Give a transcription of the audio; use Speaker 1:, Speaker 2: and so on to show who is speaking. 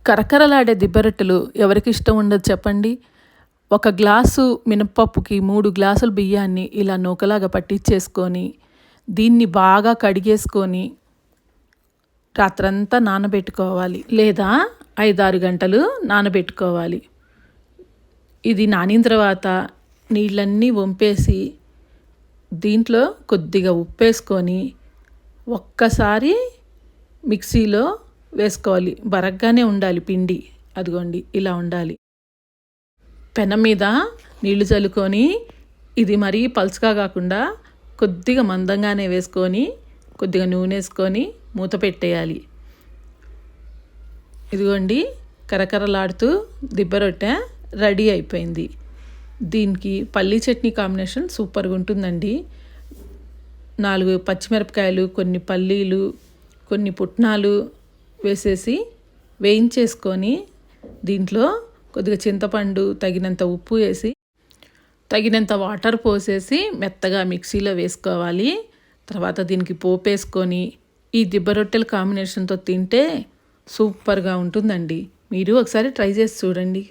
Speaker 1: కరకరలాడే దిబ్బరొట్టెలు ఎవరికి ఇష్టం ఉండదు చెప్పండి. ఒక గ్లాసు మినపప్పుకి 3 గ్లాసుల బియ్యాన్ని ఇలా నూకలాగా పట్టించేసుకొని, దీన్ని బాగా కడిగేసుకొని రాత్రంతా నానబెట్టుకోవాలి, లేదా 5-6 గంటలు నానబెట్టుకోవాలి. ఇది నానిన తర్వాత నీళ్ళన్నీ వంపేసి దీంట్లో కొద్దిగా ఉప్పేసుకొని ఒక్కసారి మిక్సీలో వేసుకోవాలి. బరగ్గానే ఉండాలి పిండి, అదిగోండి ఇలా ఉండాలి. పెనం మీద నీళ్లు చల్లుకొని ఇది మరీ పలుచగా కాకుండా కొద్దిగా మందంగానే వేసుకొని కొద్దిగా నూనె వేసుకొని మూత పెట్టేయాలి. ఇదిగోండి కరకరలాడుతూ దిబ్బరొట్టె రెడీ అయిపోయింది. దీనికి పల్లీ చట్నీ కాంబినేషన్ సూపర్గా ఉంటుందండి. 4 పచ్చిమిరపకాయలు, కొన్ని పల్లీలు, కొన్ని పుట్నాలు వేసేసి వేయించేసుకొని దీంట్లో కొద్దిగా చింతపండు, తగినంత ఉప్పు వేసి తగినంత వాటర్ పోసేసి మెత్తగా మిక్సీలో వేసుకోవాలి. తర్వాత దీనికి పోపేసుకొని ఈ దిబ్బరొట్టెల కాంబినేషన్తో తింటే సూపర్గా ఉంటుందండి. మీరు ఒకసారి ట్రై చేసి చూడండి.